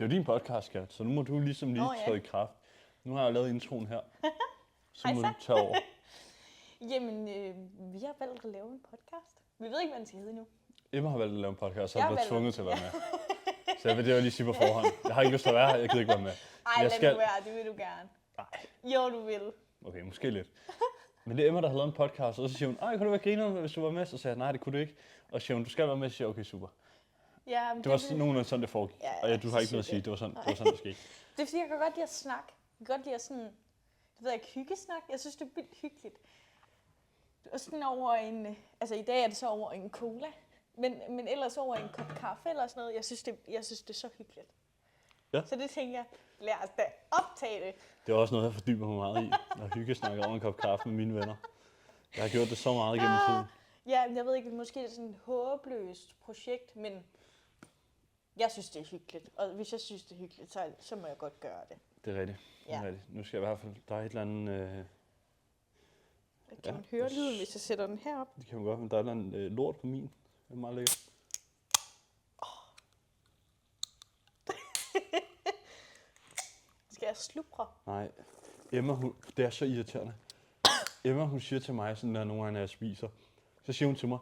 Det er jo din podcast, Kat, så nu må du ligesom lige træde i kraft. Nu har jeg lavet introen her, så må du tage over. Jamen, vi har valgt at lave en podcast. Vi ved ikke, hvad den skal hedde endnu. Emma har valgt at lave en podcast, så jeg er blevet tvunget til at være med. Så jeg vil det jo lige sige på forhånd. Jeg har ikke lyst til at være her, jeg gider ikke være med. Ej, lad nu være, det vil du gerne. Nej. Jo, du vil. Okay, måske lidt. Men det er Emma, der har lavet en podcast, og så siger hun, ej, kunne du være griner, hvis du var med? Så sagde jeg, nej, det kunne du ikke. Og så siger hun, du skal være med, så siger jeg, okay, super. Ja, men det var nogenlunde sådan, det foregik. Ja, og du har ikke noget at sige, det var sådan, det skete. Det er fordi, jeg kan godt lide at snakke. Jeg kan godt lide at sådan, det ved jeg ikke, hyggesnak. Jeg synes, det er vildt hyggeligt. Og sådan over en, altså i dag er det så over en cola, men ellers over en kop kaffe eller sådan noget. Jeg synes, det er så hyggeligt. Ja. Så det tænker jeg, lad os da optage det. Det var også noget, jeg fordyber mig meget i, at hyggesnakke over en kop kaffe med mine venner. Jeg har gjort det så meget gennem tiden. Ja, jeg ved ikke, måske det er sådan et håbløst projekt, men jeg synes, det er hyggeligt. Og hvis jeg synes, det er hyggeligt, så må jeg godt gøre det. Det er rigtigt. Ja. Nu skal jeg i hvert fald, der er et eller andet... Kan man høre lyden, hvis jeg sætter den herop? Det kan man godt, men der er et eller andet lort på min. Det er meget lækkert. Skal jeg slubre? Nej. Emma, det er så irriterende. Emma, hun siger til mig, sådan der nogle gange, når jeg spiser. Så siger hun til mig,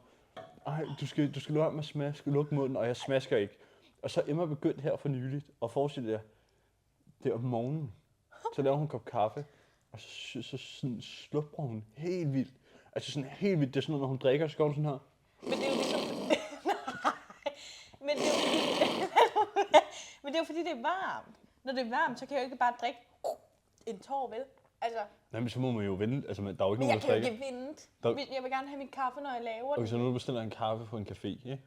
ej, du skal lade med at smaske, lukke munden, og jeg smasker ikke. Og så er Emma begyndt her for nyligt at forestille jer, det er om morgenen. Så laver hun en kop kaffe, og så sådan sluprer hun helt vildt. Altså sådan helt vildt, det er sådan noget, når hun drikker, så går hun sådan her. Men det er jo ligesom... men det er jo fordi, det er varmt. Når det er varmt, så kan jeg jo ikke bare drikke en tår, vel? Altså... Nej, men så må man jo vente. Altså, der er jo ikke men nogen, der jeg kan jo ikke vente. Jeg vil gerne have min kaffe, når jeg laver den. Okay, så nu bestiller en kaffe på en café, ikke?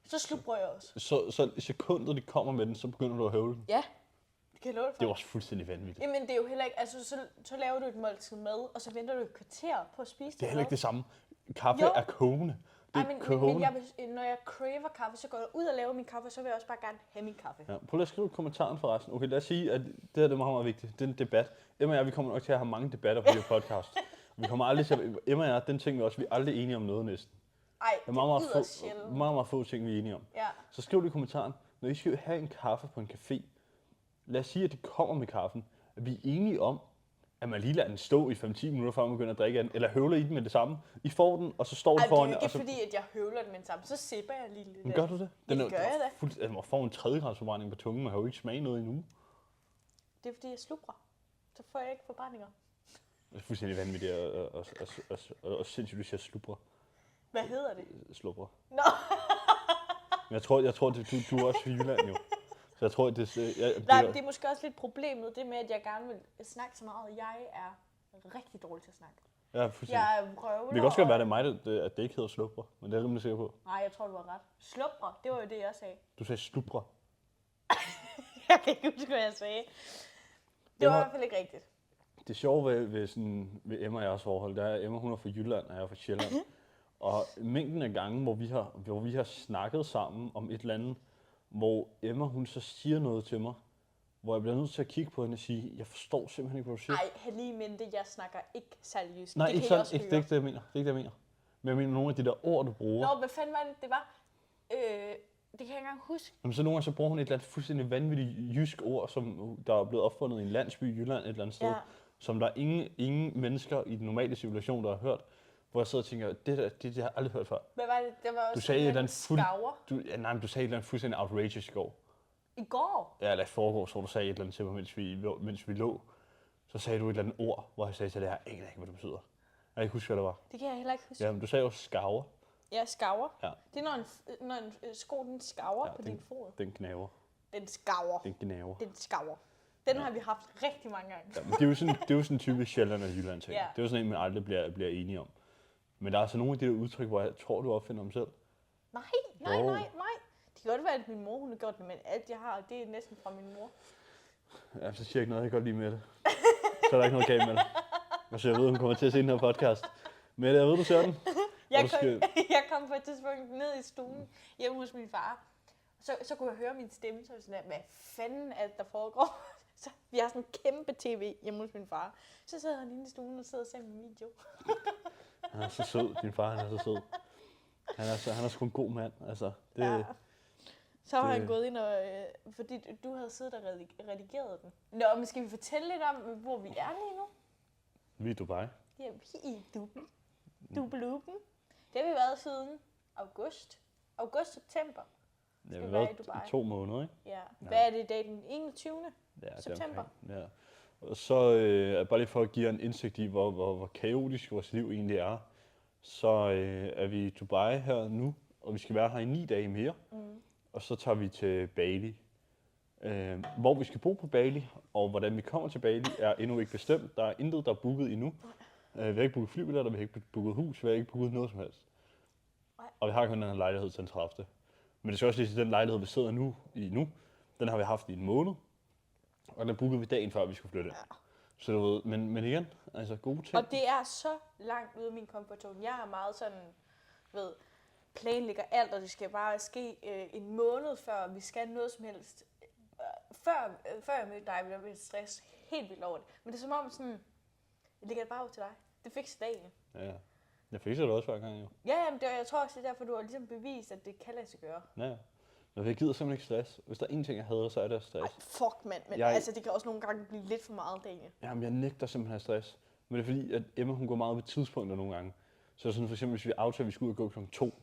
Så sluprer jeg også. Så i sekundet, de kommer med den, så begynder du at høvle den. Ja, det kan jeg love dig for. Det er også fuldstændig vanvittigt. Jamen, det er jo heller ikke... Altså, så laver du et måltid mad, og så venter du et kvarter på at spise det. Det er heller ikke det samme. Kaffe er kogende. Men når jeg craver kaffe, så går jeg ud og laver min kaffe, så vil jeg også bare gerne have min kaffe. Ja, prøv lige at skrive kommentaren forresten. Okay, lad os sige, at det her det er meget, meget vigtigt. Det er en debat. Emma og jeg, vi kommer nok til at have mange debatter på det her podcast. Vi kommer aldrig til at... Emma og jeg, den ting vi også, vi er aldrig enige om noget næsten. Ej, det er meget få ting, vi er enige om. Ja. Så skriv lige i kommentaren, når I skal have en kaffe på en café, lad os sige, at de kommer med kaffen, at vi er enige om, at man lige lader den stå i 5-10 minutter, før man begynder at drikke den, eller høvler i den med det samme. I får den, og så står den foran jer. Det er ikke fordi, at jeg høvler den med det samme. Så sipper jeg lige lidt. Men gør du det? Det gør jeg da. Man får en 3. grads forbrænding på tungen, man har jo ikke smagt noget endnu. Det er fordi, jeg slubrer. Så får jeg ikke forbrændinger. Det er fuldstændig vanvittigt og sindssygt, du siger slubrer. Hvad hedder det? Slubrer. Nå. Men jeg tror du er også fra Jylland jo. Så jeg tror, det er måske også lidt problemet, det med, at jeg gerne vil snakke så meget. Jeg er rigtig dårlig til at snakke. Ja, fuldstændig. Jeg røvler. Det kan også godt være, det er mig, at det ikke hedder slubrer, men det er jeg rimelig sikker på. Nej, jeg tror, du har ret. Slubrer, det var jo det, jeg sagde. Du sagde slubrer. Jeg kan ikke huske, hvad jeg sagde. Det var i hvert fald ikke rigtigt. Det sjove ved Emma og jeres forhold, det er, at Emma hun er fra Jylland, og jeg er fra Sjælland. Og mængden af gange, hvor vi har snakket sammen om et eller andet, hvor Emma hun så siger noget til mig, hvor jeg bliver nødt til at kigge på hende og sige, jeg forstår simpelthen ikke, hvad du siger. Nej, have lige mente, jeg snakker ikke seriøst. Nej, det ikke sådan, det er ikke det, jeg mener. Det er ikke det, jeg mener. Men jeg mener nogle af de der ord, du bruger. Nå, hvad fanden var det, det var? Det kan jeg ikke engang huske. Jamen, så nogle gange så bruger hun et eller andet fuldstændig vanvittigt jysk ord, som der er blevet opfundet i en landsby i Jylland et eller andet sted, ja. Som der er ingen mennesker i den normale civilisation, der har hørt. Hvor jeg sidder og tænker, det har jeg aldrig hørt før. Hvad var det? Det var også du sagde et eller andet skaver. Du sagde et eller andet fuldstændig outrageous i går. I går? Ja, eller i forgårs, hvor du sagde et eller andet til mig, mens vi lå. Så sagde du et eller andet ord, hvor jeg sagde til dig, jeg aner ikke, hvad det betyder. Jeg kan ikke huske, hvad det var. Det kan jeg heller ikke huske. Ja, men du sagde jo skaver. Ja, skaver. Ja. Det er, når en sko den skaver på din fod. Den knaver. Den skaver. Den gnaver. Den skaver. Den har vi haft rigtig mange gange. Ja, men det er jo sådan en typisk Sjælland og Jylland ting. Ja. Det er jo sådan en, man aldrig bliver enige om. Men der er altså nogle af de der udtryk, hvor jeg tror, du opfinder dem selv. Nej. Det kan godt være, at min mor hun har gjort det, men alt jeg har, det er næsten fra min mor. Ja, så siger jeg ikke noget, jeg godt lide med det. Så er der ikke noget galt med det. Og så jeg ved, hun kommer til at se den her podcast. Mette, jeg ved, du ser den. Jeg kom på et tidspunkt ned i stuen hjemme hos min far. Så kunne jeg høre min stemme, så var sådan der, hvad fanden er det, der foregår? Så vi har sådan en kæmpe tv hjemme hos min far. Så sidder han inde i stuen og sidder og ser min video. Han er så sød, din far han er så sød. Han er sgu en god mand, altså. Det, ja. Så har han gået ind og... fordi du havde siddet og redigeret den. Nå, men skal vi fortælle lidt om, hvor vi er lige nu? Vi er i Dubai. Ja, vi er i Dubeluben. Det har vi været siden august. August-september. Ja, vi har været i 2 måneder, ikke? Ja. Hvad er det i dag? Den 21. Ja, september? Ja. Og så bare lige for at give jer en indsigt i, hvor kaotisk vores liv egentlig er, så er vi i Dubai her nu, og vi skal være her i 9 dage mere. Og så tager vi til Bali. Hvor vi skal bo på Bali, og hvordan vi kommer til Bali, er endnu ikke bestemt. Der er intet, der er booket endnu. Vi har ikke booket flybilletter, vi har ikke booket hus, vi har ikke booket noget som helst. Og vi har kun den her lejlighed til den 30. Men det skal også lige sige, at den lejlighed, vi sidder nu, den har vi haft i en måned. Og den bookede vi dagen før, vi skulle flytte. Ja. Så du ved, men igen, altså gode ting. Og det er så langt ude af min comfort zone. Jeg er meget sådan, planlægger alt, og det skal bare ske en måned før vi skal noget som helst. Før jeg mødte dig, ville jeg blive stress helt vildt over det. Men det er som om sådan, jeg lægger det bare ud til dig. Det fikser dagen. Ja, jeg fikser det også hver gang jo. Ja, men jeg tror også, det er derfor, du har ligesom bevist, at det kan lade sig gøre. Ja, men jeg gider simpelthen ikke stress. Hvis der er én ting, jeg hader, så er det stress. Ej, fuck mand, men altså det kan også nogle gange blive lidt for meget, Daniel. Jamen, jeg nægter simpelthen stress. Men det er fordi, at Emma hun går meget ved tidspunkter nogle gange. Så sådan for eksempel, hvis vi aftaler, at vi skal ud og gå kl. 2,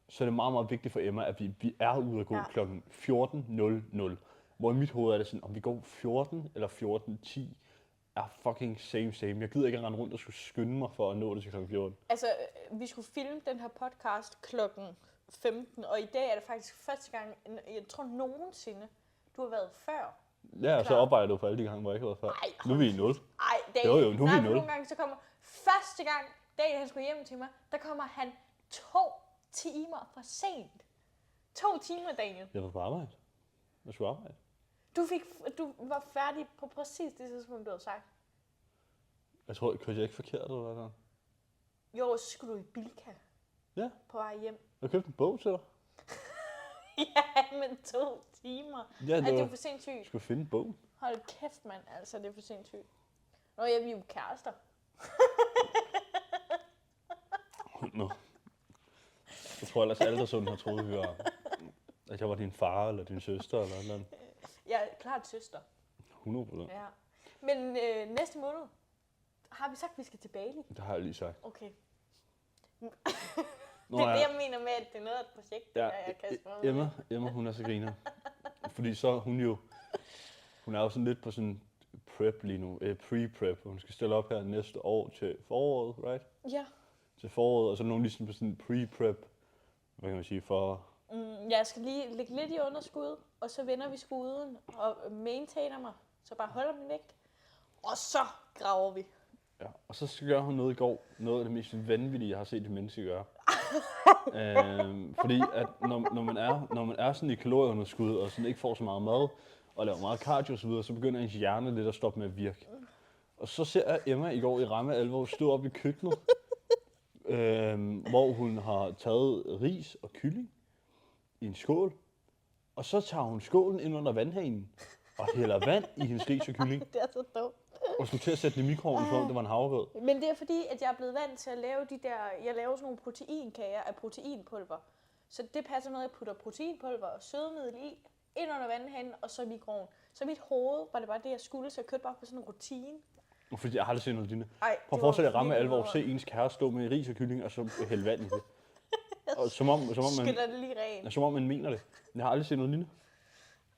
så er det meget, meget vigtigt for Emma, at vi er ude og gå kl. 14.00. Hvor i mit hoved er det sådan, om vi går 14 eller 14.10, er fucking same. Jeg gider ikke rende rundt og skulle skynde mig for at nå det til kl. 14. Altså, vi skulle filme den her podcast klokken 15, og i dag er det faktisk første gang, jeg tror nogensinde, du har været før. Ja, og så opvejer du på alle de gange, hvor jeg ikke har været før. Nu er vi i 0. Ej, Daniel, jo, nu er vi i 0. Nogle gange så kommer første gang, Daniel han skulle hjem til mig, der kommer han 2 timer for sent. 2 timer, Daniel. Jeg var på arbejde. Jeg skulle arbejde. Du var færdig på præcis det tidspunkt, du havde sagt. Jeg tror, kørte jeg ikke forkert eller hvad? Jo, så skulle du i Bilka. Ja. På vej hjem. Jeg købte en bog til dig. Ja, men 2 timer. Ja, det er for sindssygt. Jeg skulle finde en bog. Hold kæft, mand. Altså, det er for sindssygt. Nå, ja, vi er jo kærester. Nå. Jeg tror ellers, alle der sådan har troet, at jeg var din far eller din søster eller noget. Jeg er klart søster. 100%. Ja. Men næste måned har vi sagt, at vi skal til Bali. Det har jeg lige sagt. Okay. Nå, det er det, jeg mener med, at det er noget af et projekt, ja, jeg kaster mig Emma, hun er så griner. Fordi så hun er jo sådan lidt på sådan prep lige nu, pre-prep. Hun skal stille op her næste år til foråret, right? Ja. Til foråret, og så er nogen ligesom på sådan pre-prep, hvad kan man sige, for... Jeg skal lige lægge lidt i underskud, og så vender vi skuden og maintainer mig, så bare holder min vægt. Og så graver vi. Ja, og så skal gøre hun noget i går, noget af det mest vanvittige, jeg har set et menneske gøre. Fordi at når man er sådan i kalorieunderskud, og sådan ikke får så meget mad, og laver meget cardio og så videre, så begynder ens hjerne lidt at stoppe med at virke. Og så ser jeg Emma i går i ramme alvor stå op i køkkenet, hvor hun har taget ris og kylling i en skål, og så tager hun skålen ind under vandhanen og hælder vand i hendes ris og kylling. Det er så dumt. Og skulle til at sætte den i mikroovnen, for det var en havregrød. Men det er fordi, at jeg er blevet vant til at lave jeg laver sådan nogle proteinkager af proteinpulver. Så det passer med, at jeg putter proteinpulver og sødemiddel ind under vandhanen, og så i mikroovnen. Så i mit hoved var det bare det, jeg skulle, så jeg kørte bare på sådan en rutine. Fordi jeg har aldrig set noget lignende. Prøv at forestille dig at ramme alvor, se ens kæreste stå med ris og kylling, og så hælde vand i det. Og som om man mener det. Jeg har aldrig set noget lignende.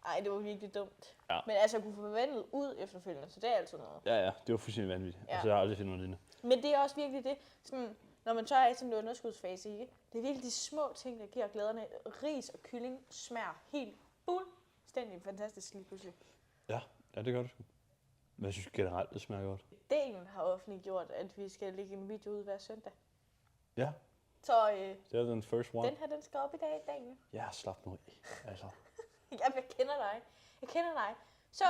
Ej, det var virkelig dumt. Ja. Men altså, jeg kunne få vandet ud efterfølgende, så det er altid noget. Ja, det var fuldstændig vanvittigt. Ja. Altså, jeg har aldrig set noget lignende. Men det er også virkelig det, sådan, når man så er i sådan en underskudsfase, ikke? Det er virkelig de små ting, der giver glæderne. Ris og kylling smager helt fuldstændig fantastisk lige pludselig. Ja, det gør det sgu. Men jeg synes generelt, det smager godt. Delen har offentliggjort, at vi skal lægge en video ud hver søndag. Ja. Så det er den first one. Den skal op i dag, Daniel. Ja, slap nu af. Altså. Jeg kender dig. Så,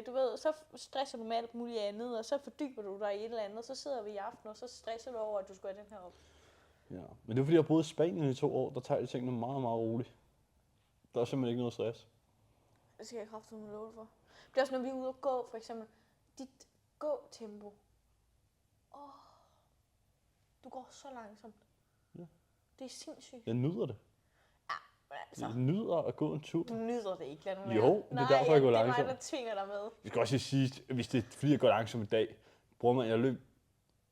du ved, så stresser du med alt muligt andet, og så fordyber du dig i et eller andet, og så sidder vi i aften, og så stresser du over, at du skal have den her op. Ja, men det er fordi, jeg har boet i Spanien i 2 år, der tager jeg tingene meget, meget roligt. Der er simpelthen ikke noget stress. Det skal jeg kraftigt love for. Det er også, når vi er ude og gå, for eksempel. Dit gå-tempo. Du går så langsomt. Ja. Det er sindssygt. Jeg nyder det. Ja, Altså, Jeg nyder at gå en tur. du nyder det ikke, lad nu være. Jo, det er derfor, jeg går det er langsomt. mig, der tvinger dig med. Vi skal også lige sige, at hvis det er fordi, jeg går langsomt i dag, bruger man, jeg løb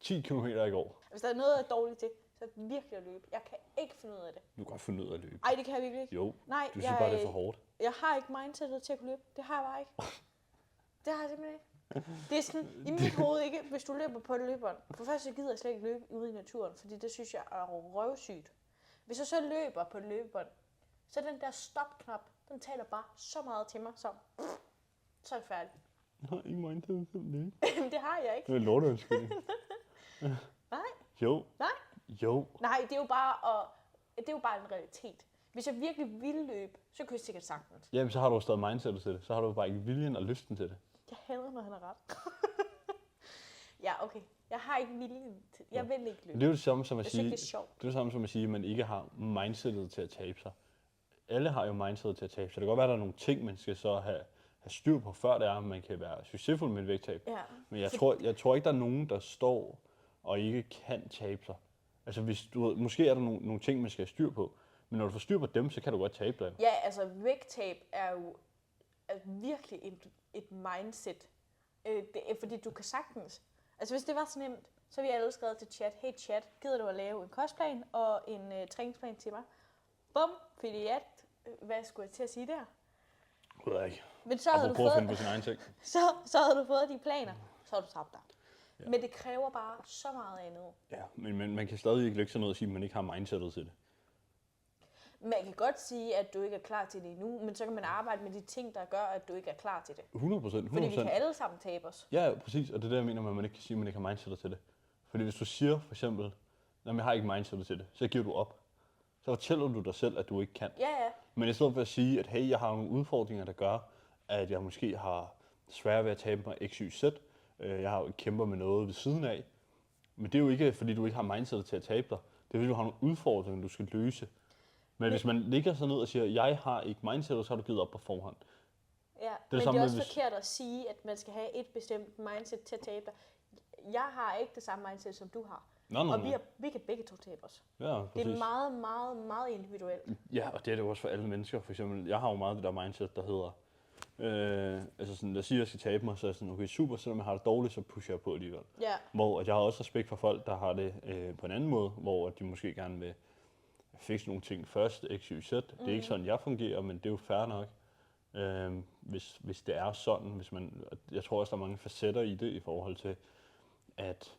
10 km i går. Hvis der er noget, jeg er dårligt til, så er det virkelig at løbe. Jeg kan ikke finde ud af det. Du kan godt finde ud af at løbe. Ej, det kan jeg virkelig ikke. Jo, Nej, du synes bare, det er for hårdt. Jeg har ikke mindsetet til at kunne løbe. Det har jeg bare ikke. Det har jeg simpelthen ikke. Det er sådan, i mit hoved ikke, hvis du løber på et løbebånd. For først så gider jeg slet ikke løbe ude i naturen, fordi det synes jeg er røvsygt. Hvis jeg så løber på et løbebånd, så den der stopknap, den taler bare så meget til mig, så er det færdigt. Jeg har ikke mindset til at løbe. Det har jeg ikke. Det er en lorteundskyldning. Nej. Jo. Nej. Jo. Nej, det er jo bare en realitet. Hvis jeg virkelig ville løbe, så kunne jeg sikkert sagtens. Jamen, så har du jo stadig mindsetet til det. Så har du bare ikke viljen og lysten til det. Jeg hader, når han har ret. Ja, okay. Jeg har ikke viljen til. Jeg vil ikke løbe. Det er jo det samme som at Jeg sige, synes, det er sjovt. det er det samme som at sige, at man ikke har mindsetet til at tabe sig. Alle har jo mindsetet til at tabe sig. Det kan godt være, at der er nogle ting, man skal så have styr på, før det er, at man kan være succesfuld med et vægttab. Ja. Men jeg tror ikke, der er nogen, der står og ikke kan tabe sig. Altså, hvis måske er der nogle ting, man skal have styr på. Men når du får styr på dem, så kan du godt tabe dig. Ja, altså vægttab er jo virkelig et mindset. Det er, fordi du kan sagtens. Altså hvis det var så nemt, så ville jeg alle skrevet til chat. Hey chat, gider du at lave en kostplan og en træningsplan til mig? Bum, fordi hvad skulle jeg til at sige der? Jeg ved ikke. Men så havde, Apropos at finde på sin egen ting. så havde du fået de planer, så havde du tabt dig. Ja. Men det kræver bare så meget andet. Ja, men man kan stadig ikke lægge sådan noget og sige, at man ikke har mindsetet til det. Man kan godt sige, at du ikke er klar til det endnu, men så kan man arbejde med de ting, der gør, at du ikke er klar til det. 100%. Fordi vi kan alle sammen tabe os. Ja, præcis. Og det er det, jeg mener med, at man ikke kan sige, at man ikke har mindsetet til det. Fordi hvis du siger for eksempel, at jeg har ikke mindsetet til det, så giver du op. Så fortæller du dig selv, at du ikke kan. Ja, ja. Men i stedet for at sige, at hey, jeg har nogle udfordringer, der gør, at jeg måske har svært ved at tabe mig x, y, z. Jeg har jo kæmper med noget ved siden af. Men det er jo ikke, fordi du ikke har mindsetet til at tabe dig. Det er, fordi du har nogle udfordringer, du skal løse. Men hvis man ligger så ned og siger, jeg har ikke mindsetet, så har du givet op på forhånd. Ja, men det er også forkert at sige, at man skal have et bestemt mindset til at tabe dig. Jeg har ikke det samme mindset, som du har. Og vi kan begge to tabe os. Ja, det er meget, meget, meget individuelt. Ja, og det er det også for alle mennesker. For eksempel, jeg har jo meget det der mindset, der hedder, altså sådan, lad os sige, at jeg skal tabe mig, så er jeg sådan, okay, super, selvom jeg har det dårligt, så pusher jeg på alligevel. Ja. Hvor at jeg har også respekt for folk, der har det på en anden måde, hvor de måske gerne vil fikse nogle ting først, x, y, z. Det er ikke sådan, jeg fungerer, men det er jo fair nok. Hvis det er sådan, jeg tror også, der er mange facetter i det, i forhold til, at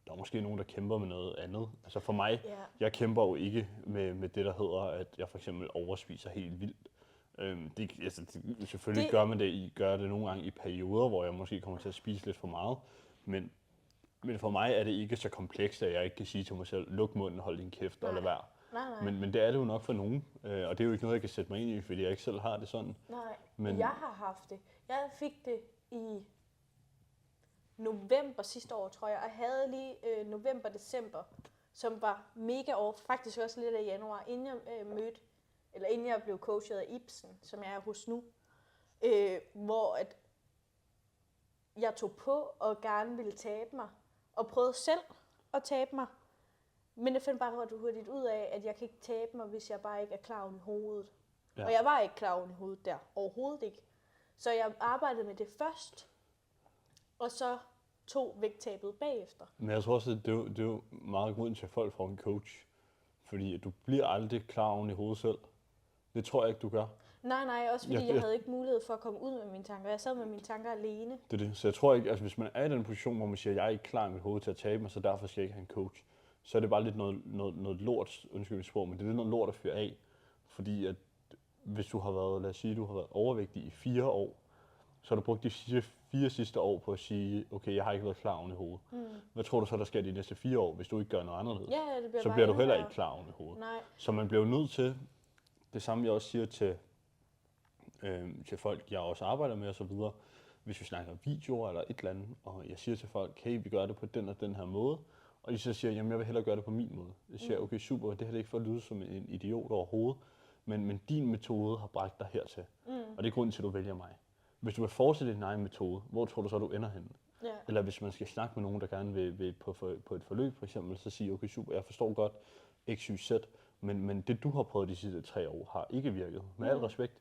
der er måske nogen, der kæmper med noget andet. Altså for mig, jeg kæmper jo ikke med det, der hedder, at jeg for eksempel overspiser helt vildt. Selvfølgelig gør det nogle gange i perioder, hvor jeg måske kommer til at spise lidt for meget, men for mig er det ikke så komplekst, at jeg ikke kan sige til mig selv, luk munden, hold din kæft og lad være. Nej. Men det er det jo nok for nogen, og det er jo ikke noget, jeg kan sætte mig ind i, fordi jeg ikke selv har det sådan. Nej, men jeg har haft det. Jeg fik det i november sidste år, tror jeg, og jeg havde lige november-december, som var mega off, faktisk også lidt af januar, inden jeg blev coachet af Ibsen, som jeg er hos nu, hvor at jeg tog på og gerne ville tabe mig, og prøvede selv at tabe mig, men jeg fandt bare hurtigt ud af, at jeg kan ikke tabe mig, hvis jeg bare ikke er klar oven i hovedet. Ja. Og jeg var ikke klar oven i hovedet der, overhovedet ikke. Så jeg arbejdede med det først, og så tog vægttabet bagefter. Men jeg tror også, at det er jo meget grunden til, at folk får en coach. Fordi du bliver aldrig klar oven i hovedet selv. Det tror jeg ikke, du gør. Nej, også fordi jeg havde ikke mulighed for at komme ud med mine tanker. Jeg sad med mine tanker alene. Det er det. Så jeg tror ikke, altså hvis man er i den position, hvor man siger, at jeg er ikke klar i mit hoved til at tabe mig, så derfor skal jeg ikke have en coach, så er det bare lidt noget lort, undskyld mit sprog, men det er lidt noget lort at fyre af. Fordi at hvis du har været, lad os sige, du har været overvægtig i 4 år, så har du brugt de 4 sidste år på at sige, okay, jeg har ikke været klar oven i hovedet. Hvad tror du så, der sker de næste 4 år, hvis du ikke gør noget anderledes? Ja, det så bliver du heller ikke klar oven i hovedet. Nej. Så man bliver jo nødt til, det samme jeg også siger til folk, jeg også arbejder med osv., hvis vi snakker videoer eller et eller andet, og jeg siger til folk, hey, vi gør det på den og den her måde, og de så siger, jamen jeg vil hellere gøre det på min måde. Jeg siger, okay, super, det her er ikke for at lyde som en idiot overhovedet, men din metode har bragt dig hertil, og det er grunden til, at du vælger mig. Hvis du vil fortsætte din egen metode, hvor tror du så, du ender henne? Ja. Eller hvis man skal snakke med nogen, der gerne vil på et forløb for eksempel, så sige, okay, super, jeg forstår godt X, Y, Z, Men det, du har prøvet de sidste 3 år, har ikke virket. Med al respekt.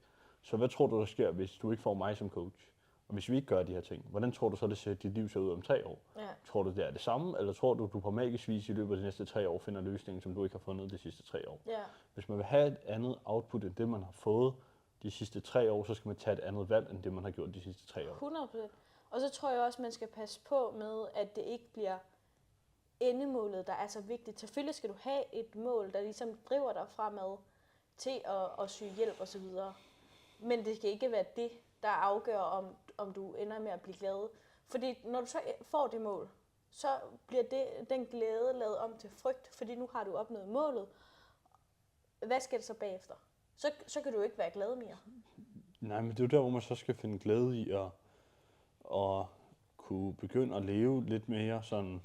Så hvad tror du, der sker, hvis du ikke får mig som coach? Og hvis vi ikke gør de her ting, hvordan tror du så, det ser dit liv ser ud om 3 år? Ja. Tror du, det er det samme, eller tror du, du på magisk vis i løbet af de næste 3 år finder løsningen, som du ikke har fundet de sidste 3 år? Ja. Hvis man vil have et andet output end det, man har fået de sidste 3 år, så skal man tage et andet valg end det, man har gjort de sidste 3 år. 100%. Og så tror jeg også, man skal passe på med, at det ikke bliver endemålet, der er så vigtigt. Selvfølgelig skal du have et mål, der ligesom driver dig fremad til at søge hjælp osv. Men det skal ikke være det, der afgør, om du ender med at blive glad. Fordi når du så får det mål, så bliver den glæde lavet om til frygt, fordi nu har du opnået målet. Hvad skal det så bagefter? Så kan du ikke være glad mere. Nej, men det er jo der, hvor man så skal finde glæde i at kunne begynde at leve lidt mere sådan.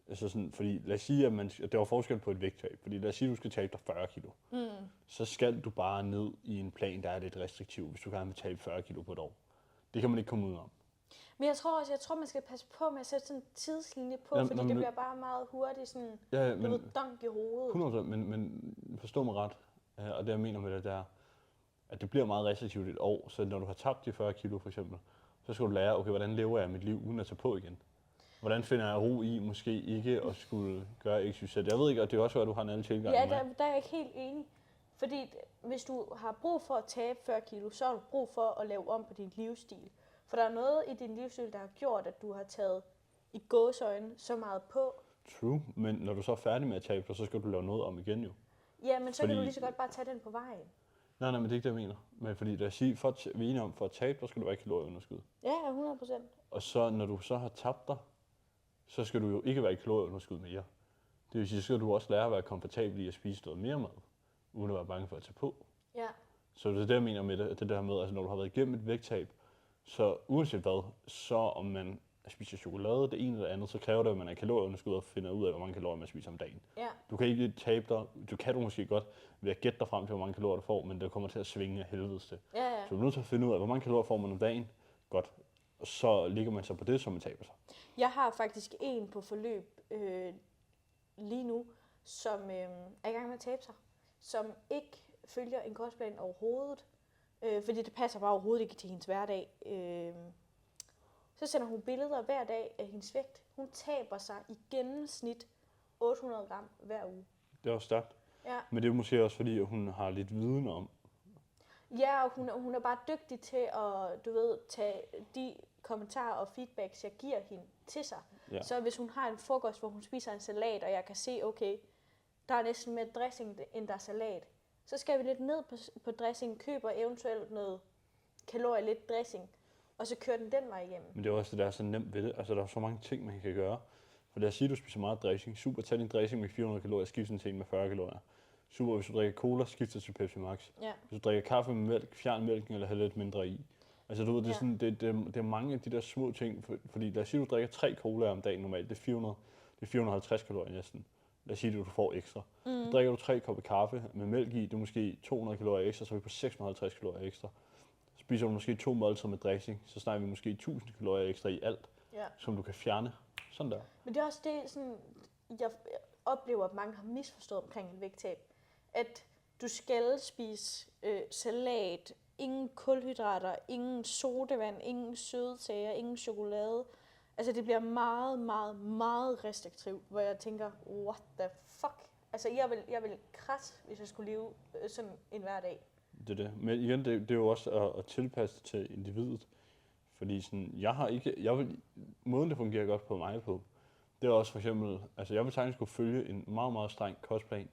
Altså sådan, fordi lad os sige, at der var forskel på et vægttab. Fordi lad os sige, at du skal tabe dig 40 kilo. Så skal du bare ned i en plan, der er lidt restriktiv, hvis du gerne vil tabe 40 kilo på et år. Det kan man ikke komme ud om. Men jeg tror, man skal passe på med at sætte sådan en tidslinje på, fordi det bliver bare meget hurtigt sådan, donk i hovedet. 100%, men forstå mig ret, og det jeg mener med det, der, at det bliver meget restriktivt et år. Så når du har tabt de 40 kilo for eksempel, så skal du lære, okay, hvordan lever jeg mit liv uden at tage på igen? Hvordan finder jeg ro i måske ikke at skulle gøre XYZ? Jeg ved ikke, og det er også, at du har en anden tilgang. Ja, der er jeg ikke helt enig. Fordi hvis du har brug for at tabe 40 kilo, så har du brug for at lave om på din livsstil. For der er noget i din livsstil, der har gjort, at du har taget i gåseøjne så meget på. True, men når du så er færdig med at tabe dig, så skal du lave noget om igen jo. Ja, men så kan du lige så godt bare tage den på vejen. Nej, men det er ikke det, jeg mener. Men fordi lad os sige, vi er enige om, for at tabe, der skal du være kalorieunderskud. Ja, 100%. Og så når du så har tabt dig, så skal du jo ikke være i kalorieunderskud mere. Det vil sige, så skal du også lære at være komfortabel i at spise noget mere mad, uden at være bange for at tage på. Ja. Så det er det, jeg mener med det der med, altså når du har været igennem et vægttab, så uanset hvad, så om man spiser chokolade, det ene eller andet, så kræver det, at man er kalorieunderskud og finder ud af, hvor mange kalorier man spiser om dagen. Ja. Du kan ikke tabe dig, du kan måske godt ved at gætte dig frem til, hvor mange kalorier du får, men det kommer til at svinge af helvedes til. Ja. Så du er nødt til at finde ud af, hvor mange kalorier får man om dagen. Godt. Og så ligger man så på det, som man taber sig. Jeg har faktisk en på forløb lige nu, som er i gang med at tabe sig, som ikke følger en kostplan overhovedet, fordi det passer bare overhovedet ikke til hendes hverdag. Så sender hun billeder hver dag af hendes vægt. Hun taber sig i gennemsnit 800 gram hver uge. Det er også stærkt. Ja. Men det er måske også fordi, at hun har lidt viden om. Ja, og hun er bare dygtig til at, tage de kommentarer og feedbacks, jeg giver hende til sig. Ja. Så hvis hun har en frokost, hvor hun spiser en salat, og jeg kan se, okay, der er næsten mere dressing, end der er salat, så skal vi lidt ned på dressing, køber eventuelt noget kalorielet dressing, og så kører den vej igennem. Men det er også det, der er så nemt ved det. Altså, der er så mange ting, man kan gøre. For lad os sige, at du spiser meget dressing. Super, tag din dressing med 400 kalorier, skift den til en med 40 kalorier. Super, hvis du drikker cola, skift til Pepsi Max. Ja. Hvis du drikker kaffe med mælk, fjern mælken eller have lidt mindre i. Altså, du ved, det er, sådan, det er mange af de der små ting. Fordi lad os sige, at du drikker 3 cola om dagen normalt. Det er 450 kalorier næsten. Lad os sige, at du får ekstra. Så drikker du 3 kopper kaffe med mælk i, det er måske 200 kalorier ekstra, så er vi på 650 kalorier ekstra. Spiser du måske 2 måltider med dressing, så snakker vi måske 1000 kalorier ekstra i alt, som du kan fjerne. Sådan der. Men det er også det, sådan, jeg oplever, at mange har misforstået omkring et vægttab. At du skal spise salat, ingen kulhydrater, ingen sodavand, ingen sødsager, ingen chokolade. Altså det bliver meget, meget, meget restriktivt, hvor jeg tænker, what the fuck? Altså jeg vil krasse, hvis jeg skulle leve sådan en hverdag. Det er det. Men igen, det er jo også at tilpasse det til individet. Fordi sådan, måden det fungerer godt på mig på, det er også for eksempel, altså jeg vil sagtens skulle følge en meget, meget streng kostplan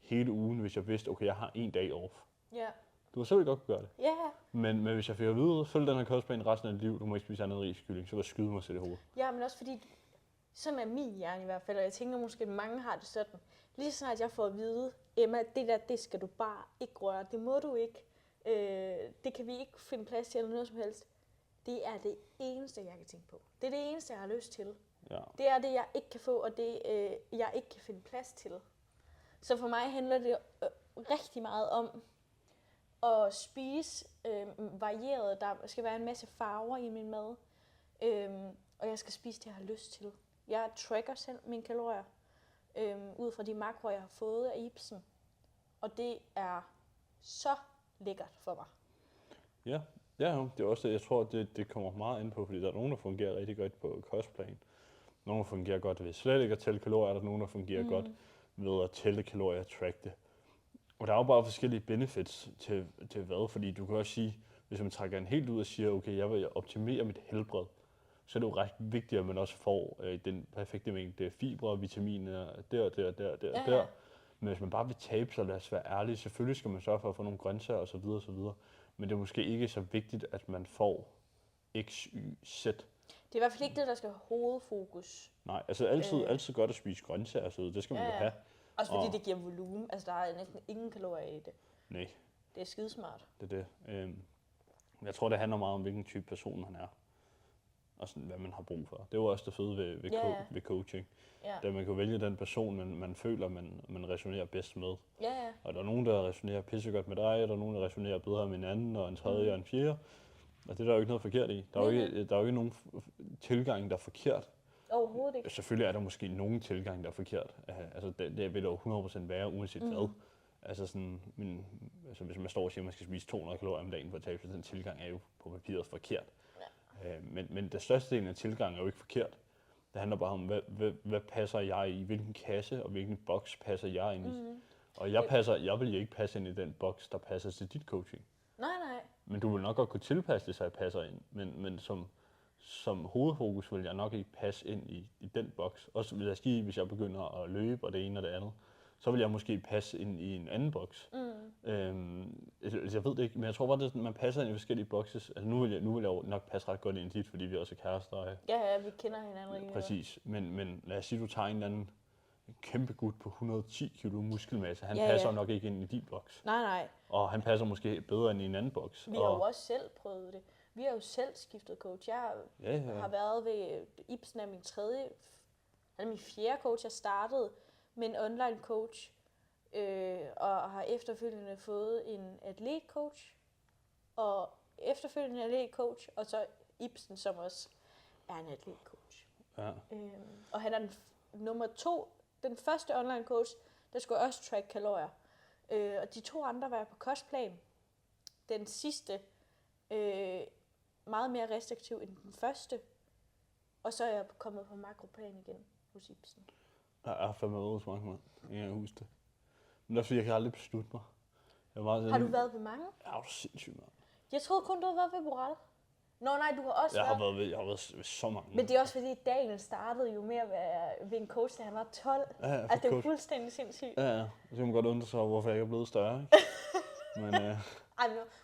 hele ugen, hvis jeg vidste, okay, jeg har en dag off. Ja. Du har selvfølgelig godt kunne gøre det. Ja. Men hvis jeg fik at vide, følg den her kostplan resten af dit liv, du må ikke spise andet riskylling, så vil jeg skyde mig til det hoved. Ja, men også fordi, sådan er min hjerne i hvert fald, og jeg tænker måske, at mange har det sådan. Lige så snart jeg får at vide, Emma, det skal du bare ikke røre, det må du ikke, det kan vi ikke finde plads til eller noget som helst. Det er det eneste, jeg kan tænke på. Det er det eneste, jeg har lyst til. Ja. Det er det, jeg ikke kan få, og det jeg ikke kan finde plads til. Så for mig handler det rigtig meget om at spise varieret. Der skal være en masse farver i min mad, og jeg skal spise det, jeg har lyst til. Jeg tracker selv mine kalorier, ud fra de makroer, jeg har fået af Ibsen. Og det er så lækkert for mig. Ja, det er også det. Jeg tror, det kommer meget ind på, fordi der er nogen, der fungerer rigtig godt på kostplan. Nogle, der fungerer godt ved slet ikke at tælle kalorier, der er nogen, der fungerer godt ved at tælle kalorier og track det. Og der er jo bare forskellige benefits til hvad, fordi du kan også sige, hvis man trækker en helt ud og siger, okay, jeg vil optimere mit helbred, så er det jo ret vigtigt, at man også får den perfekte mængde fibre og vitaminer der. Men hvis man bare vil tabe sig, lad os være ærlige, selvfølgelig skal man sørge for at få nogle grøntsager osv. Men det er måske ikke så vigtigt, at man får X, Y, Z. Det er i hvert fald ikke det, der skal have hovedfokus. Nej, altså altid godt at spise grøntsager, så det skal man jo have. Også fordi det giver volumen. Altså, der er næsten ingen kalorier i det. Nej. Det er skidesmart. Det er det. Jeg tror, det handler meget om, hvilken type person han er. Og sådan, hvad man har brug for. Det er jo også det fede ved coaching. Ja. Da man kan vælge den person, man føler, man resonerer bedst med. Ja. Og der er nogen, der resonerer pissegodt med dig, og der er nogen, der resonerer bedre med en anden, og en tredje og en fjerde. Og det er der jo ikke noget forkert i. Der er jo ikke nogen tilgang, der er forkert. Overhovedet ikke. Selvfølgelig er der måske nogen tilgang, der er forkert. Altså, det vil der jo 100% være, uanset hvad. Altså, hvis man står og siger, at man skal spise 200 kalorier om dagen for at tabe sig, den tilgang er jo på papiret forkert. Ja. Men det største del af tilgangen er jo ikke forkert. Det handler bare om, hvad passer jeg i, hvilken kasse og hvilken boks passer jeg ind i. Og jeg vil jo ikke passe ind i den boks, der passer til dit coaching. Nej. Men du vil nok godt kunne tilpasse det, så jeg passer ind. Men som hovedfokus vil jeg nok ikke passe ind i den boks. Også hvis jeg begynder at løbe og det ene og det andet, så vil jeg måske passe ind i en anden boks. Jeg ved det ikke, men jeg tror bare, at man passer ind i forskellige bokses. Altså nu vil jeg jo nok passe ret godt ind i dit, fordi vi også er kærester. Ja, vi kender hinanden rigtig godt. Præcis, men lad os sige, du tager en eller anden kæmpe gut på 110 kilo muskelmasse. Han passer nok ikke ind i din boks. Nej. Og han passer måske bedre ind i en anden boks. Vi har jo også selv prøvet det. Vi har jo selv skiftet coach. Jeg har været ved Ibsen er min fjerde coach. Jeg startede med en online coach, og har efterfølgende fået en atletcoach, og efterfølgende en atletcoach, og så Ibsen, som også er en atletcoach. Ja. Og han er nummer 2. Den første online coach, der skulle også track kalorier. Og de 2 andre var jeg på kostplan. Den sidste meget mere restriktiv end den første. Og så er jeg kommet på makroplan igen hos Ibsen. Jeg har fandme været hos mange, mand. Jeg kan huske det. Men det er fordi, jeg kan aldrig beslutte mig. Har du været ved mange? Ja, det er sindssygt, mand. Jeg troede kun, du havde været ved Borrell. Nå nej, du har også jeg har været ved så mange. Men det er også fordi, Daniel startede jo med at være ved en coach, da han var 12. Altså, det er jo fuldstændig sindssygt. Ja. Så kan man godt undre sig over, hvorfor jeg ikke er blevet større, ikke? Men,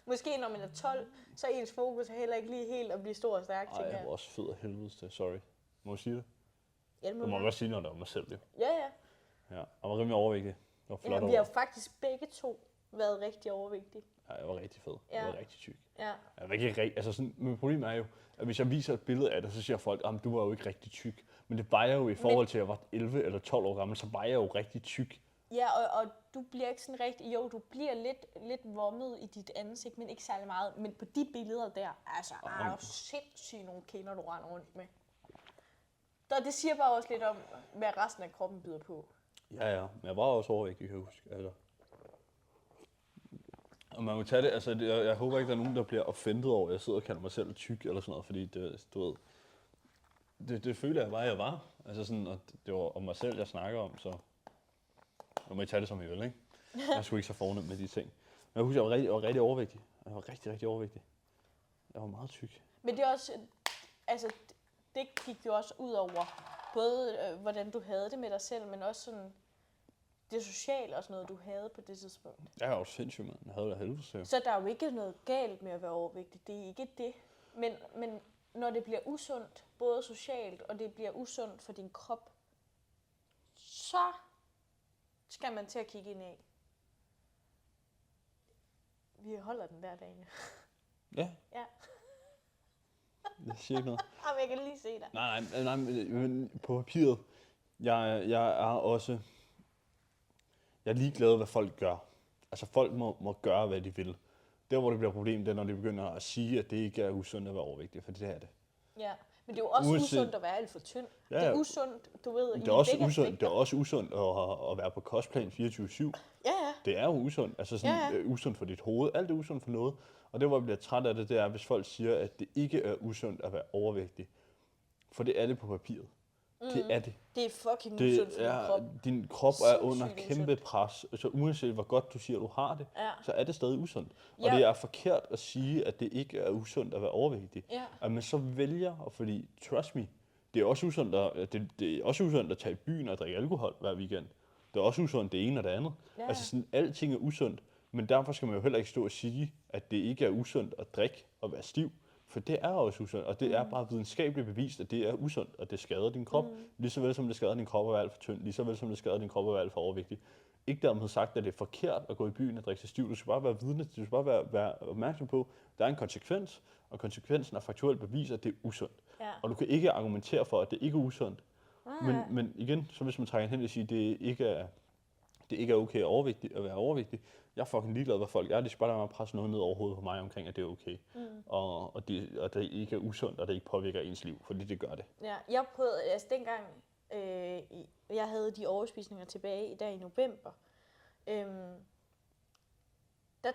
måske når man er 12, så er ens fokus heller ikke lige helt at blive stor og stærk, tænker jeg. Jeg var også fed af helvedes til, sorry. Må jeg sige det? Ja, det må man godt sige, når det var mig selv, jo. Ja. Ja, og var rimelig overvægtig. Det var flot vi har faktisk begge to været rigtig overvægtige. Ja, jeg var rigtig fed. Jeg var rigtig tyk. Ja. Jeg var ikke altså sådan, men problemet er jo, at hvis jeg viser et billede af det, så siger folk, at du var jo ikke rigtig tyk. Men det var jeg jo i forhold til, at jeg var 11 eller 12 år gammel, så var jeg jo rigtig tyk. Ja, og du bliver ikke sådan rigtig... Jo, du bliver lidt vommet i dit ansigt, men ikke særlig meget. Men på de billeder der, altså, er jo sindssygt nogle kinder, du render rundt med. Det siger bare også lidt om, hvad resten af kroppen byder på. Ja, men jeg var også overvægtig, kan jeg huske. Altså. Og man må tage det, altså jeg håber ikke, der er nogen, der bliver offentet over, at jeg sidder og kalder mig selv tyk eller sådan noget, fordi det føler jeg bare, jeg var. Altså sådan, og det var om mig selv, jeg snakker om, så nu må I tage det, som I vil, ikke? Jeg skulle ikke så fornemt med de ting. Men jeg husker, jeg var rigtig overvægtig. Jeg var rigtig, rigtig overvægtig. Jeg var meget tyk. Men det er også, altså det gik jo også ud over, både hvordan du havde det med dig selv, men også sådan det sociale og sådan noget, du havde på det tidspunkt. Jeg var jo sindssygt, mand. Jeg havde det helvede til. Så der er jo ikke noget galt med at være overvægtig. Det er ikke det. Men når det bliver usundt, både socialt, og det bliver usundt for din krop, så skal man til at kigge ind i. Vi holder den hver dag. Ja. Ja. Det siger ikke noget. Jamen, jeg kan lige se dig. Nej, men på papiret, jeg er også... Jeg er ligeglad, hvad folk gør. Altså, folk må gøre, hvad de vil. Der, hvor det bliver et problem, det er, når de begynder at sige, at det ikke er usundt at være overvægtig, for det er det. Ja, men det er jo også usundt at være alt for tynd. Det er usundt, du ved, det er også usundt. Det er også usundt at være på kostplan 24/7. Ja. Det er jo usundt. Altså sådan usundt for dit hoved. Alt er usundt for noget. Og det, hvor jeg bliver træt af det, det er, hvis folk siger, at det ikke er usundt at være overvægtig. For det er det på papiret. Det er det. Det er fucking usundt for din krop. Din krop er under kæmpe pres. Så uanset hvor godt du siger, du har det, så er det stadig usundt. Og det er forkert at sige, at det ikke er usundt at være overvægtig. At man så vælger, og fordi, trust me, det er også usundt at tage i byen og drikke alkohol hver weekend. Det er også usundt det ene og det andet. Altså sådan, alting er usundt. Men derfor skal man jo heller ikke stå og sige, at det ikke er usundt at drikke og være stiv. For det er også usundt, og det er bare videnskabeligt bevist, at det er usundt, og det skader din krop. Lige så vel som det skader din krop at være alt for tynd, lige så vel som det skader din krop at være alt for overvægtig. Ikke dermed sagt, at det er forkert at gå i byen og drikke sig stiv. Du skal bare være vidne, du skal bare være opmærksom på, at der er en konsekvens, og konsekvensen er faktuelt bevis, at det er usundt. Ja. Og du kan ikke argumentere for, at det ikke er usundt. Men igen, så hvis man trækker hen og siger, at det ikke er okay at være overvægtig. Jeg er fucking ligeglad, hvad folk er. De skal bare lade mig presse noget ned over hovedet på mig omkring, at det er okay. Og det ikke er usundt, og det ikke påvirker ens liv, fordi det gør det. Ja, jeg prøvede, altså dengang jeg havde de overspisninger tilbage i november, der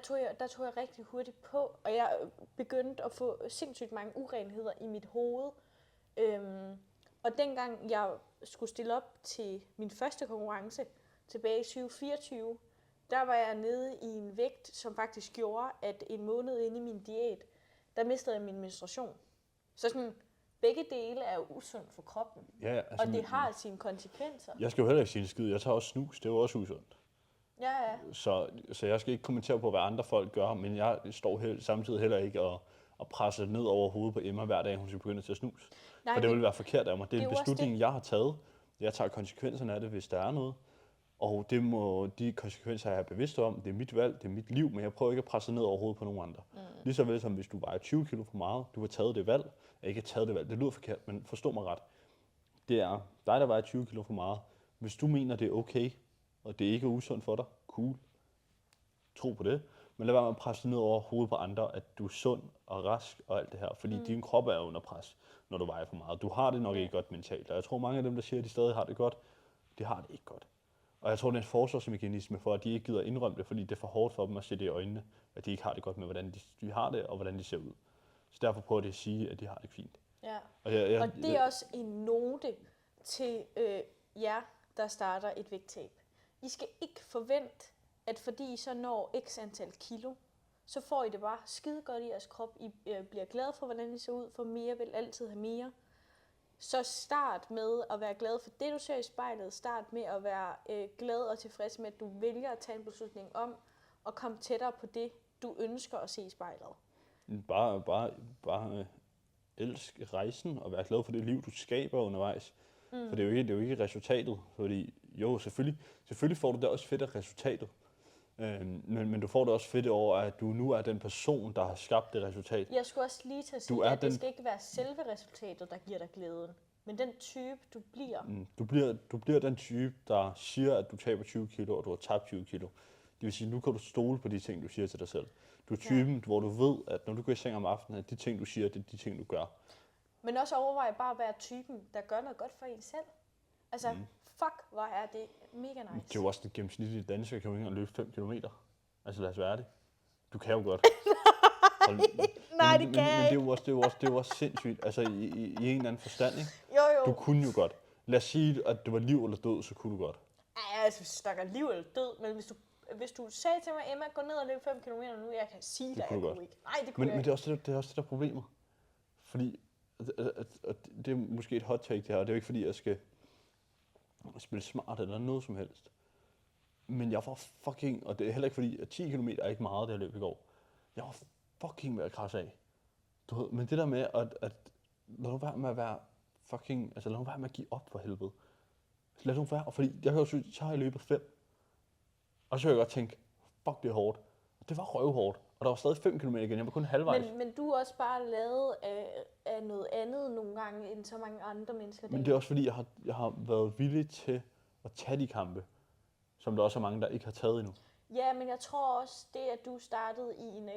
tog jeg rigtig hurtigt på, og jeg begyndte at få sindssygt mange urenheder i mit hoved. Og dengang jeg skulle stille op til min første konkurrence tilbage i 2024, der var jeg nede i en vægt, som faktisk gjorde, at en måned inde i min diæt, der mistede jeg min menstruation. Så sådan, begge dele er jo usundt for kroppen, altså, og det har sine konsekvenser. Jeg skal jo heller ikke sige en skid. Jeg tager også snus, det er jo også usundt. Ja. Så jeg skal ikke kommentere på, hvad andre folk gør, men jeg står samtidig heller ikke og presser ned over hovedet på Emma hver dag, hun skal begynde til at snus. For det vil være forkert af mig. Det er en beslutning, jeg har taget. Jeg tager konsekvenserne af det, hvis der er noget. Og de konsekvenser, jeg er bevidst om, det er mit valg, det er mit liv, men jeg prøver ikke at presse ned over hovedet på nogen andre. Lige så vel som hvis du vejer 20 kilo for meget, du har taget det valg, jeg ikke har taget det valg, det lyder forkert, men forstå mig ret. Det er dig, der vejer 20 kilo for meget. Hvis du mener, det er okay, og det ikke er usundt for dig, cool. Tro på det. Men lad være med at presse ned over hovedet på andre, at du er sund og rask og alt det her, fordi din krop er under pres, når du vejer for meget. Du har det nok ikke godt mentalt, og jeg tror mange af dem, der siger, at de stadig har det godt, de har det ikke godt. Og jeg tror, det er en forsvarsmekanisme for, at de ikke gider indrømme det, fordi det er for hårdt for dem at se det i øjnene, at de ikke har det godt med, hvordan de har det, og hvordan de ser ud. Så derfor prøver de at sige, at de har det fint. Ja, og det er også en note til jer, der starter et vægttab. I skal ikke forvente, at fordi I så når x antal kilo, så får I det bare skide godt i jeres krop. I bliver glade for, hvordan I ser ud, for mere vil altid have mere. Så start med at være glad for det, du ser i spejlet. Start med at være glad og tilfreds med, at du vælger at tage en beslutning om at komme tættere på det, du ønsker at se i spejlet. Bare elsk rejsen og være glad for det liv, du skaber undervejs. For det er jo ikke resultatet. Fordi jo, selvfølgelig får du det også fedt af resultatet. Men du får det også fedt over, at du nu er den person, der har skabt det resultat. Jeg skulle også lige til at sige, at det skal ikke være selve resultatet, der giver dig glæden. Men den type, du bliver. Du bliver den type, der siger, at du taber 20 kilo, og du har tabt 20 kilo. Det vil sige, nu kan du stole på de ting, du siger til dig selv. Du er typen, hvor du ved, at når du går i seng om aftenen, at de ting, du siger, det er de ting, du gør. Men også overvej bare at være typen, der gør noget godt for en selv. Altså, fuck, hvor er det mega nice. Det er jo også den gennemsnitlige dansker, kan jo ikke engang løbe 5 kilometer. Altså lad os være det. Du kan jo godt. Nej, det kan jeg ikke. Men det er jo også sindssygt, altså i en eller anden forstand, ikke? Jo. Du kunne jo godt. Lad os sige, at det var liv eller død, så kunne du godt. Ja, altså hvis du snakker liv eller død, men hvis du sagde til mig, Emma, gå ned og løb 5 km nu, jeg kan sige dig, jeg kunne ikke. Nej, det kunne jeg ikke. Men det er også det der problemet. Fordi, det er måske et hot take det her, og det er jo ikke fordi, jeg skal spille smart eller noget som helst. Men jeg var fucking, og det er heller ikke fordi, at 10 km er ikke meget, det jeg løb i går. Jeg var fucking ved at krasse af. Du ved, men det der med, at lad nu være med at være fucking, altså lad nu være med at give op for helvede. Lad nu være, fordi jeg kan jo sige, så har jeg løbet 5. Og så kan jeg godt tænke, fuck det er hårdt. Og det var røvhårdt. Og der var stadig 5 km igen, jeg var kun halvvejs. Men du er også bare lavet af noget andet nogle gange, end så mange andre mennesker. Men det er også fordi, jeg har været villig til at tage de kampe, som der også er mange, der ikke har taget endnu. Ja, men jeg tror også, det at du startede i en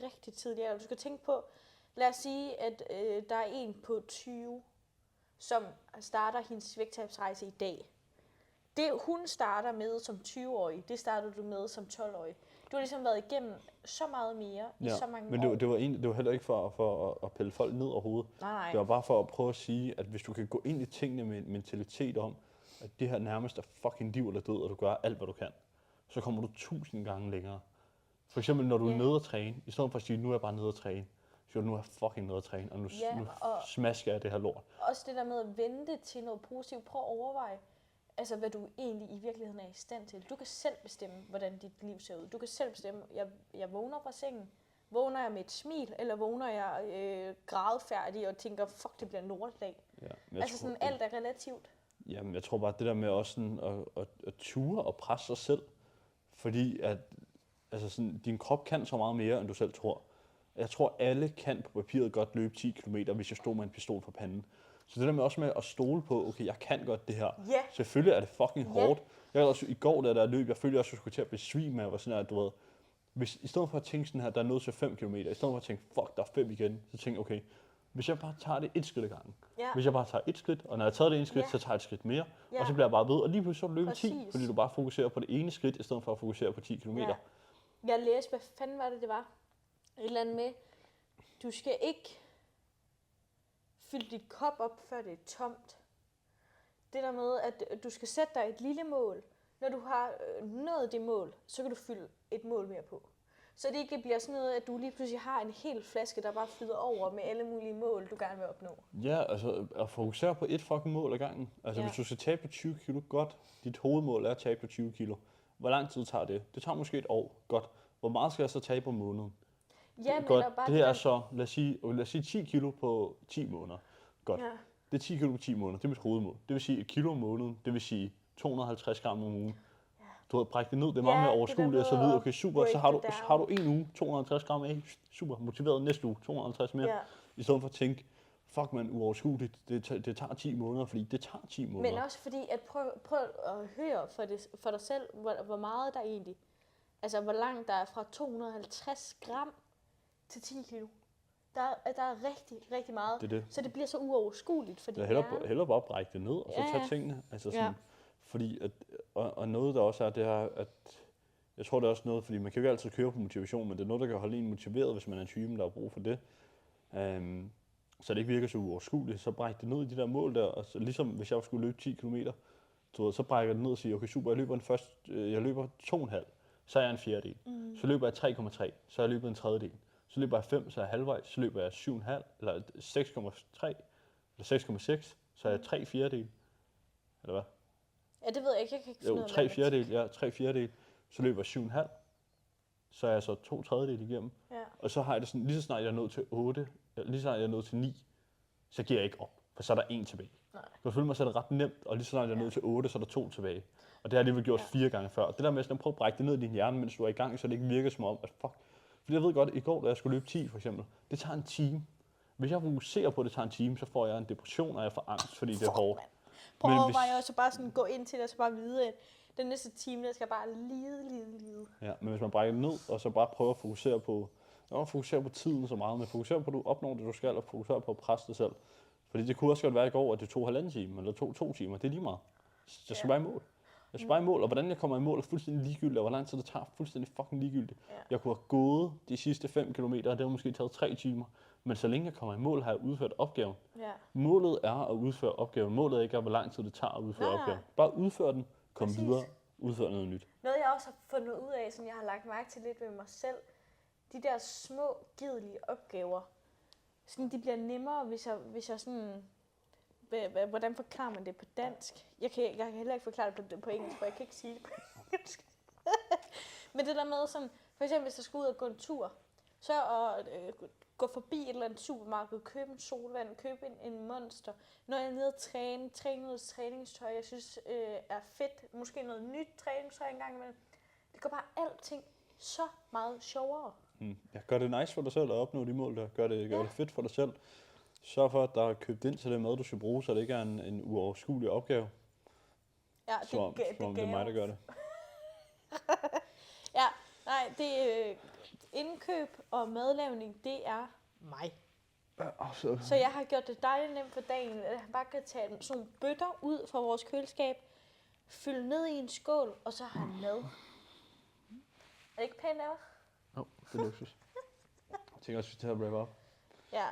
rigtig tidlig alder. Du skal tænke på, lad os sige, at der er en på 20, som starter hendes vægttabsrejse i dag. Det hun starter med som 20-årig, det starter du med som 12-årig. Du har ligesom været igennem så meget mere i så mange men år. det var heller ikke for at pille folk ned over hovedet. Nej. Det var bare for at prøve at sige, at hvis du kan gå ind i tingene med en mentalitet om, at det her nærmest er fucking liv eller død, og du gør alt, hvad du kan, så kommer du 1000 gange længere. For eksempel, når du er nede at træne, i stedet for at sige, nu er jeg bare nede at træne, så nu er jeg fucking nede at træne, og nu smasker jeg det her lort. Også det der med at vente til noget positivt. Prøv at overveje, altså hvad du egentlig i virkeligheden er i stand til. Du kan selv bestemme, hvordan dit liv ser ud. Du kan selv bestemme, jeg vågner fra sengen. Vågner jeg med et smil, eller vågner jeg grædefærdig og tænker, fuck, det bliver en lortedag. Ja, altså sådan, alt er relativt. Jamen, jeg tror bare, det der med også sådan at ture og presse sig selv, fordi at altså sådan, din krop kan så meget mere, end du selv tror. Jeg tror, alle kan på papiret godt løbe 10 km, hvis jeg stod med en pistol for panden. Så det der med også med at stole på, okay, jeg kan godt det her. Ja. Selvfølgelig er det fucking hårdt. Jeg havde også i går, da der løb, jeg følte også, at jeg skulle til at besvime af, hvor sådan her, du ved, hvis, i stedet for at tænke sådan her, der er nået til 5 km, i stedet for at tænke, fuck, der er 5 igen, så tænke, okay, hvis jeg bare tager det et skridt ad gangen. Ja. Hvis jeg bare tager et skridt, og når jeg har taget det ene skridt, så tager jeg et skridt mere, og så bliver jeg bare ved, og lige pludselig så løber 10, fordi du bare fokuserer på det ene skridt, i stedet for at fokusere på 10 km. Ja. Jeg læste, hvad fanden var det var? Et eller andet med, du skal ikke fylde dit kop op, før det er tomt. Det der med, at du skal sætte dig et lille mål. Når du har nået det mål, så kan du fylde et mål mere på. Så det ikke bliver sådan noget, at du lige pludselig har en hel flaske, der bare flyder over med alle mulige mål, du gerne vil opnå. Ja, altså at fokusere på et fucking mål ad gangen. Altså hvis du skal tabe på 20 kilo, godt. Dit hovedmål er at tabe på 20 kilo. Hvor lang tid tager det? Det tager måske et år, godt. Hvor meget skal jeg så tabe på måneden? Ja, men godt. bare Det er så, lad os sige 10 kilo på 10 måneder. Godt. Ja. Det er 10 kilo på 10 måneder, det er mit hovedmål. Det vil sige 1 kilo om måneden, det vil sige 250 gram om ugen. Du har brækket det ned, det er meget mere overskueligt og så videre. Okay, super, så har du en uge, 250 gram af, super, motiveret næste uge, 250 mere. Ja. I stedet for at tænke, fuck man, uoverskueligt, det tager 10 måneder, fordi det tager 10 måneder. Men også fordi, at prøv at høre for dig selv, hvor meget der egentlig, altså hvor langt der er fra 250 gram til 10 kilo. Der er rigtig, rigtig meget, det. Så det bliver så uoverskueligt for din hjerne. Hellere bare brække det ned, og så tage tingene. Altså sådan, fordi og noget der også er, det er, at jeg tror det er også noget, fordi man kan jo ikke altid køre på motivation, men det er noget, der kan holde en motiveret, hvis man er en type, der har brug for det. Så det ikke virker så uoverskueligt, så bræk det ned i de der mål der, og så, ligesom hvis jeg skulle løbe 10 km, så brækker det ned og siger, okay super, jeg løber 2,5, så er jeg en fjerdedel. Så løber jeg 3,3, så er jeg løbet en tredjedel. Så løber jeg 5, så er jeg halvvejs, så løber jeg 7,5, eller 6,3, eller 6,6, så er jeg 3 fjerdedel. Eller hvad? Ja, det ved jeg ikke. Jeg kan ikke finde noget 3 fjerdedel, ja, 3 fjerdedel. Så løber jeg 7,5, så er jeg så 2/3 igennem. Ja. Og så har jeg det sådan, lige så snart jeg er nået til 8, lige så snart jeg er nået til 9, så giver jeg ikke op, for så er der 1 tilbage. Nej. Så føler mig så er det ret nemt, og lige så snart jeg er nået til 8, så er der 2 tilbage. Og det har jeg alligevel gjort 4 gange før. Det der med at prøve at brække det ned i din hjerne, mens du er i gang, så det ikke virker som om, at fuck. Fordi jeg ved godt, i går, da jeg skulle løbe 10 for eksempel, det tager en time. Hvis jeg fokuserer på, at det tager en time, så får jeg en depression, og jeg får angst, fordi det er hårdt. Prøv at overveje også bare sådan gå ind til det, og så bare vide, at den næste time, der skal bare lide. Ja, men hvis man brækker det ned, og så bare prøver at fokusere på tiden så meget, men fokusere på, at du opnår det, du skal, og fokusere på at presse dig selv. Fordi det kunne også godt være i går, at det tog 1,5 time, eller 2 timer, det er lige meget. Jeg skal bare i mål. Jeg skal bare i mål, og hvordan jeg kommer i mål er fuldstændig ligegyldigt, og hvor lang tid det tager fuldstændig fucking ligegyldigt. Ja. Jeg kunne have gået de sidste 5 kilometer, og det har måske taget 3 timer. Men så længe jeg kommer i mål, har jeg udført opgaven. Ja. Målet er at udføre opgaven. Målet er ikke, hvor lang tid det tager at udføre opgaven. Bare udfør den, kom videre, udfør noget nyt. Noget jeg også har fundet ud af, som jeg har lagt mærke til lidt ved mig selv, de der små, gidelige opgaver, sådan, de bliver nemmere, hvis jeg sådan... Hvordan forklarer man det på dansk? Jeg kan heller ikke forklare det på engelsk, for jeg kan ikke sige det på engelsk. Men det der med sådan, for eksempel hvis jeg skal ud og gå en tur, så at gå forbi et eller andet supermarked, købe en solvand, købe en Monster, når jeg er nede og træne noget træningstøj, jeg synes er fedt, måske noget nyt træningstøj engang imellem. Det gør bare alting så meget sjovere. Ja, gør det nice for dig selv at opnå de mål der. Gør det fedt for dig selv. Sørg for, at der er købt ind til det mad, du skal bruge, så det ikke er en uoverskuelig opgave. Ja, det er mig, der gør det. Ja, nej, det indkøb og madlavning, det er mig. Så jeg har gjort det dejligt nemt for dagen, at han bare kan tage sådan nogle bøtter ud fra vores køleskab, fylde ned i en skål, og så har han mad. Er det ikke pænt af? Jo, det er luksus. Jeg tænker også, vi tager wrap up. Ja.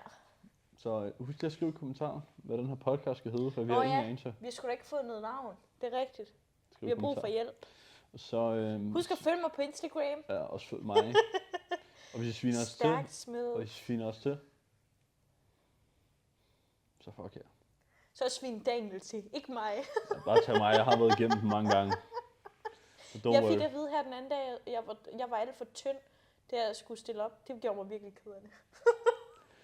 Så husk lige at skrive i kommentaren, hvad den her podcast skal hedde, for vi har ingen anelse. Vi har sgu da ikke fået noget navn. Det er rigtigt. Skriv Vi har brug for hjælp. Og så, Husk at følge mig på Instagram. Ja, også følg mig. Og hvis I sviner os til, Smed. og hvis I sviner os til, så fuck jer. Så svin Daniel til, ikke mig. Ja, bare tag mig, jeg har været igennem den mange gange. Så Jeg fik at vide her den anden dag, jeg var alt for tynd, da jeg skulle stille op. Det gjorde mig virkelig ked af det.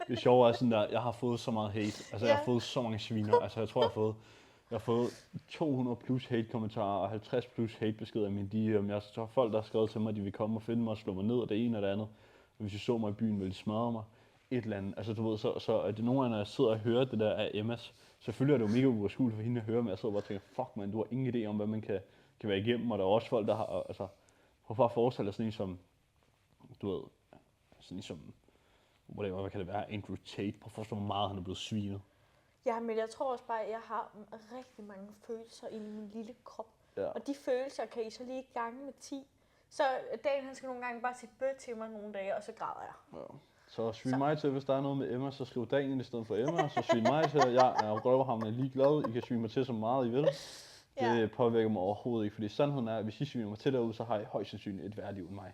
Det sjove er sådan der, jeg har fået så meget hate. Altså jeg har fået så mange sviner. Altså jeg tror jeg har fået 200 plus hate kommentarer og 50 plus hate beskeder i min DM. Jeg har folk, der har skrevet til mig, at de vil komme og finde mig og slå mig ned, og det ene og det andet. Og hvis de så mig i byen, ville de smadre mig. Et eller andet. Altså du ved, så er det nogle gange, når jeg sidder og hører det der af Emmas, selvfølgelig er det jo mega uoverskueligt for hende at høre, men jeg sidder bare og tænker, fuck man, du har ingen idé om, hvad man kan være igennem. Og der er også folk, der har, altså, prøv bare at forestille dig sådan en som, du ved, sådan en som, hvad kan det være, Andrew Tate. Prøv at forestille dig, hvor meget han er blevet svinet. Ja, men jeg tror også bare, at jeg har rigtig mange følelser i min lille krop. Ja. Og de følelser kan I så lige gange med 10. Så dagen han skal nogle gange bare sige bød til mig nogle dage, og så græder jeg. Ja. Så svin mig til, hvis der er noget med Emma, så skriv Daniel i stedet for Emma. Så svin mig til, jeg er røverhamrende ligeglad. I kan svine mig til så meget I vil. Det påvirker mig overhovedet ikke, fordi sandheden er, at hvis I sviner mig til derude, så har I højst sandsynligt et værd liv end mig.